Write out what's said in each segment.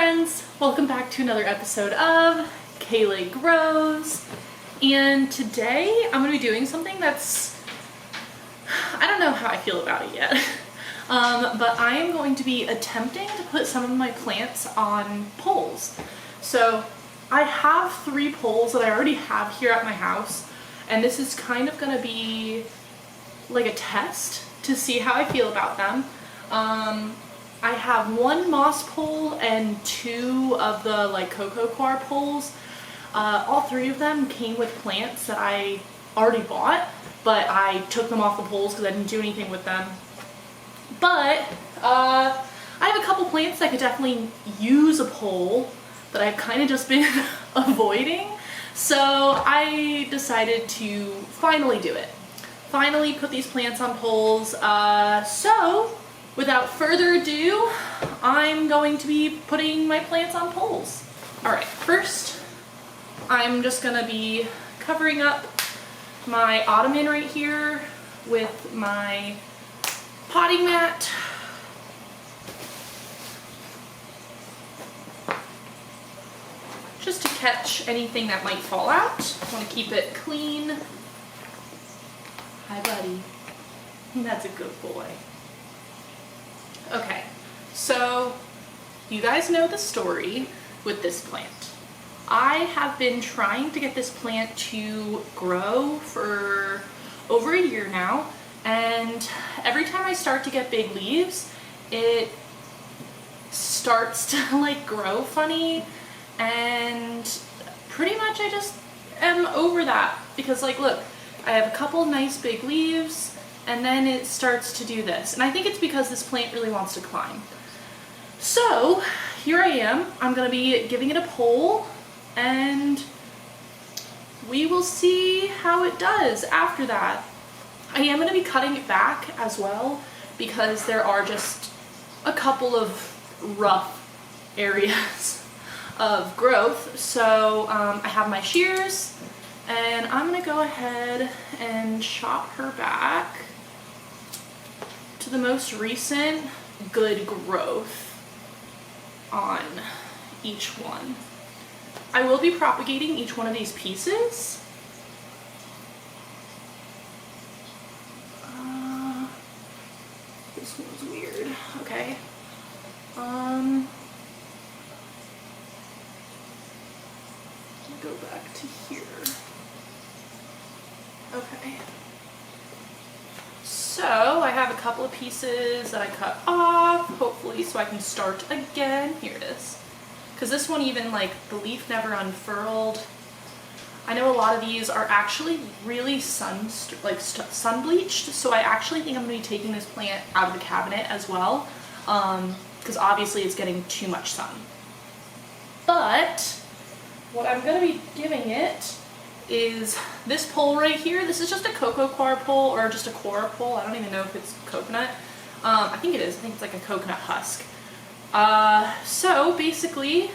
friends, welcome back to another episode of Kayleigh Grows. And today I'm going to be doing something that's, I don't know how I feel about it yet, but I am going to be attempting to put some of my plants on poles. So I have 3 poles that I already have here at my house, and this is kind of going to be like a test to see how I feel about them. I have 1 moss pole and 2 of the like cocoa coir poles. All 3 of them came with plants that I already bought, but I took them off the poles because I didn't do anything with them. But I have a couple plants that could definitely use a pole that I've kind of just been avoiding. So I decided to finally do it. Finally put these plants on poles. So without further ado, I'm going to be putting my plants on poles. Alright, first I'm just going to be covering up my ottoman right here with my potting mat. Just to catch anything that might fall out. I want to keep it clean. Hi, buddy. That's a good boy. Okay, so you guys know the story with this plant. I have been trying to get this plant to grow for over a year now, and every time I start to get big leaves, it starts to like grow funny, and pretty much I just am over that because like look, I have a couple nice big leaves and then it starts to do this, and I think it's because this plant really wants to climb. So here I am, I'm gonna be giving it a pole and we will see how it does after that. I am going to be cutting it back as well because there are just a couple of rough areas of growth. So I have my shears and I'm going to go ahead and chop her back to the most recent good growth on each one. I will be propagating each one of these pieces. This one's weird. Okay. Go back to here. Okay. So I have a couple of pieces that I cut off, hopefully, so I can start again. Here it is. Because this one even, like, the leaf never unfurled. I know a lot of these are actually really sun bleached, so I actually think I'm going to be taking this plant out of the cabinet as well, because obviously it's getting too much sun. But what I'm going to be giving it is this pole right here. This is just a cocoa coir pole, or just a coir pole. I don't even know if it's coconut. I think it is. I think it's like a coconut husk. So basically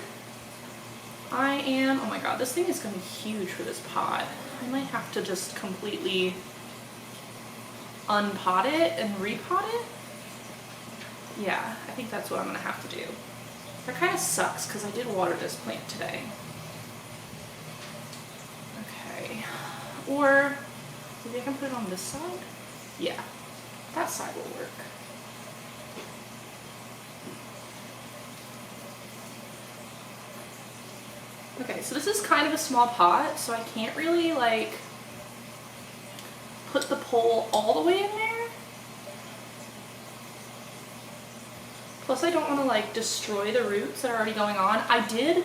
oh my god, this thing is going to be huge for this pot. I might have to just completely unpot it and repot it. Yeah, I think that's what I'm going to have to do. That kind of sucks because I did water this plant today. Okay, or maybe I can put it on this side? Yeah, that side will work. Okay, so this is kind of a small pot, so I can't really like put the pole all the way in there. Plus I don't want to like destroy the roots that are already going on. I did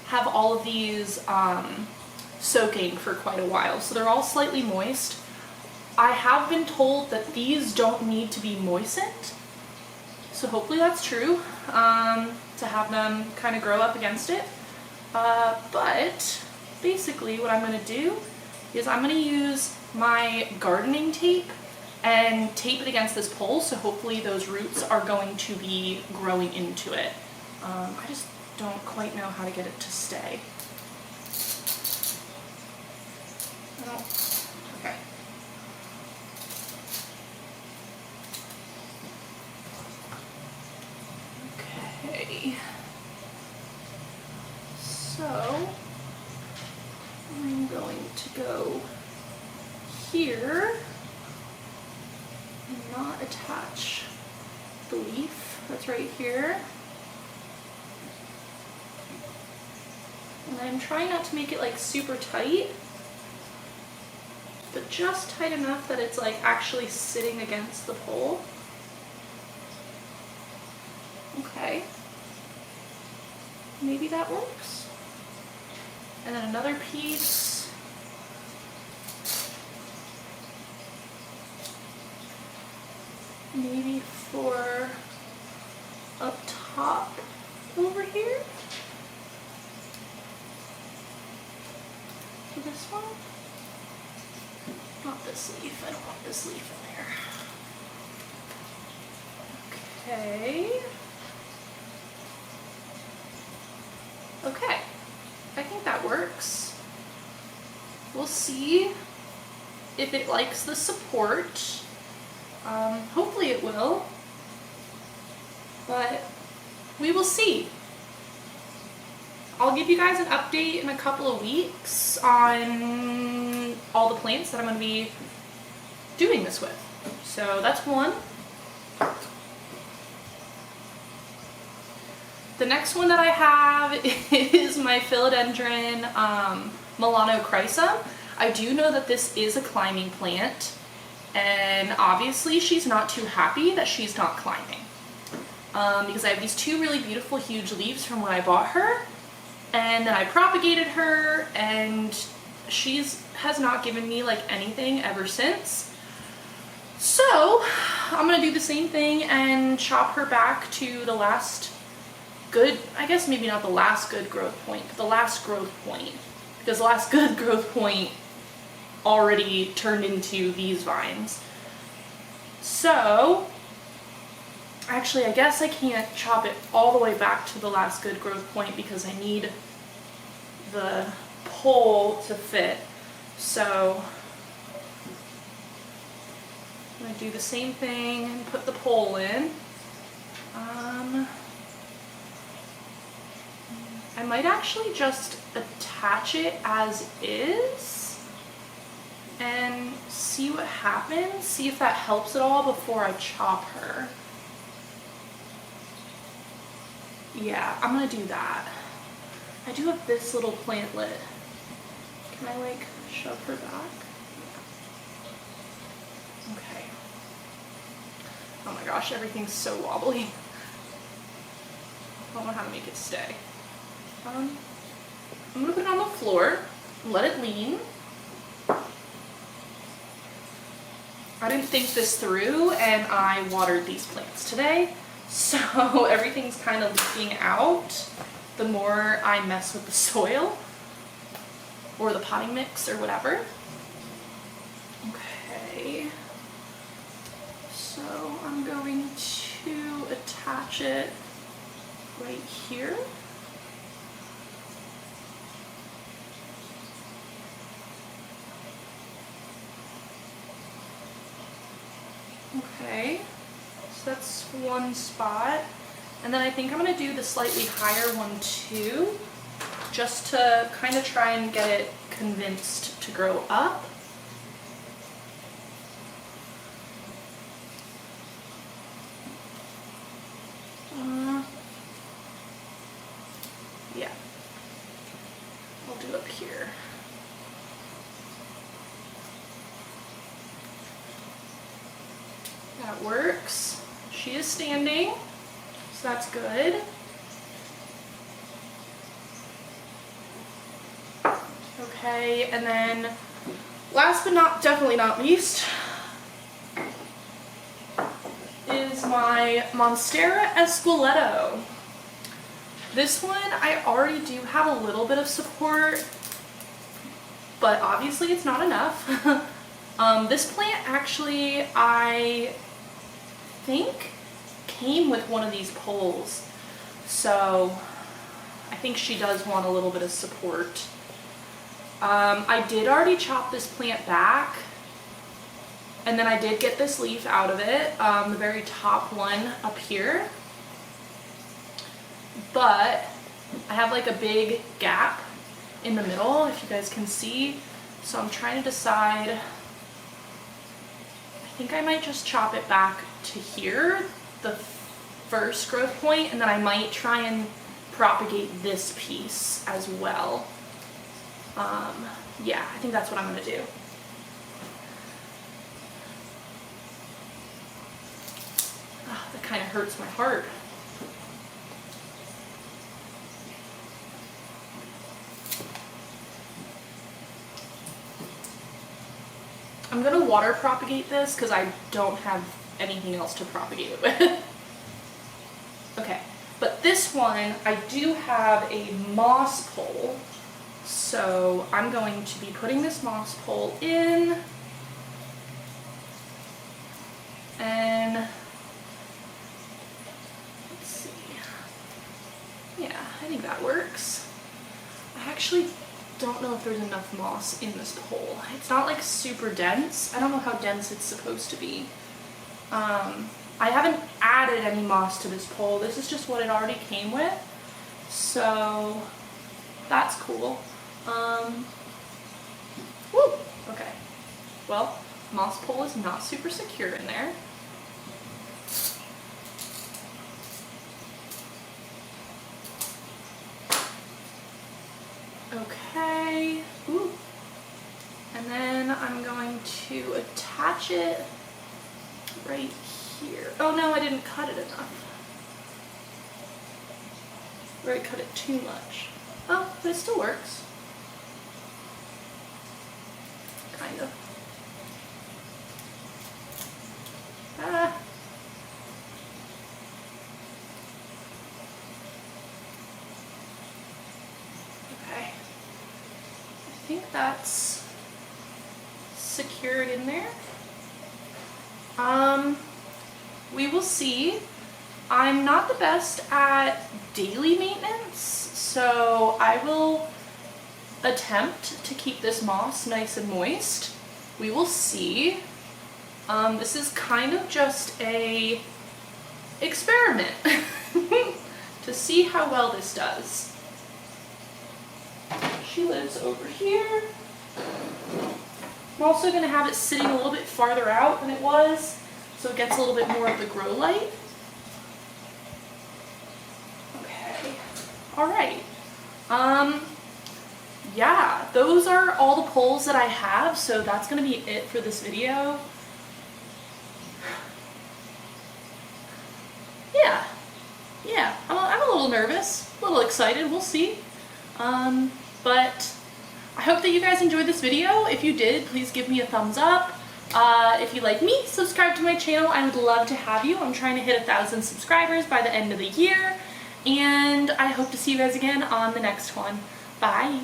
have all of these soaking for quite a while, so they're all slightly moist. I have been told that these don't need to be moistened, so hopefully that's true, to have them kind of grow up against it. But basically what I'm going to do is I'm going to use my gardening tape and tape it against this pole, so hopefully those roots are going to be growing into it. I just don't quite know how to get it to stay. Okay. Okay. So I'm going to go here and not attach the leaf that's right here. And I'm trying not to make it like super tight, but just tight enough that it's like actually sitting against the pole. Okay. Maybe that works. And then another piece. Maybe for up top over here. For this one. Not this leaf. I don't want this leaf in there. Okay. Okay, I think that works. We'll see if it likes the support. Hopefully it will, but we will see. I'll give you guys an update in a couple of weeks on all the plants that I'm going to be doing this with. So that's one. The next one that I have is my philodendron Melanochrysum. I do know that this is a climbing plant, and obviously she's not too happy that she's not climbing. Because I have these two really beautiful huge leaves from when I bought her, and then I propagated her, and has not given me like anything ever since. So I'm gonna do the same thing and chop her back to the last good, I guess maybe not the last good growth point, but the last growth point, because the last good growth point already turned into these vines. So actually I guess I can't chop it all the way back to the last good growth point because I need the pole to fit. So I'm going to do the same thing and put the pole in. I might actually just attach it as is and see what happens, see if that helps at all before I chop her. Yeah, I'm gonna do that. I do have this little plantlet. Can I like shove her back? Okay. Oh my gosh, everything's so wobbly. I don't know how to make it stay. I'm gonna put it on the floor, let it lean. I didn't think this through and I watered these plants today, so everything's kind of leaking out the more I mess with the soil or the potting mix or whatever. Okay, so I'm going to attach it right here. Okay, so that's one spot. And then I think I'm going to do the slightly higher one too, just to kind of try and get it convinced to grow up. Yeah, I'll do up here. That works. She is standing, so that's good. Okay, and then last but definitely not least is my Monstera Esqueleto. This one I already do have a little bit of support, but obviously it's not enough. This plant actually, I think, came with one of these poles, so I think she does want a little bit of support. I did already chop this plant back, and then I did get this leaf out of it, the very top one up here, but I have like a big gap in the middle, if you guys can see. So I'm trying to decide, I think I might just chop it back to here, the first growth point, and then I might try and propagate this piece as well. Yeah, I think that's what I'm gonna do. Oh, that kind of hurts my heart. I'm gonna water propagate this because I don't have anything else to propagate it with. Okay, but this one, I do have a moss pole, so I'm going to be putting this moss pole in, and let's see, yeah, I think that works. I actually don't know if there's enough moss in this pole. It's not like super dense. I don't know how dense it's supposed to be. I haven't added any moss to this pole. This is just what it already came with. So that's cool. Woo! Okay. Well, moss pole is not super secure in there. Okay. Ooh. And then I'm going to attach it right here. Oh no, I didn't cut it enough. Or I cut it too much. Oh, but it still works. Kind of. Ah. Okay. I think that's secured in there. We will see. I'm not the best at daily maintenance, so I will attempt to keep this moss nice and moist. We will see. This is kind of just a experiment to see how well this does. She lives over here. I'm also going to have it sitting a little bit farther out than it was, so it gets a little bit more of the grow light. Okay. All right. Yeah, those are all the poles that I have, so that's going to be it for this video. Yeah, I'm a little nervous, a little excited, we'll see. But I hope that you guys enjoyed this video. If you did, please give me a thumbs up. If you like me, subscribe to my channel. I would love to have you. I'm trying to hit 1,000 subscribers by the end of the year. And I hope to see you guys again on the next one. Bye.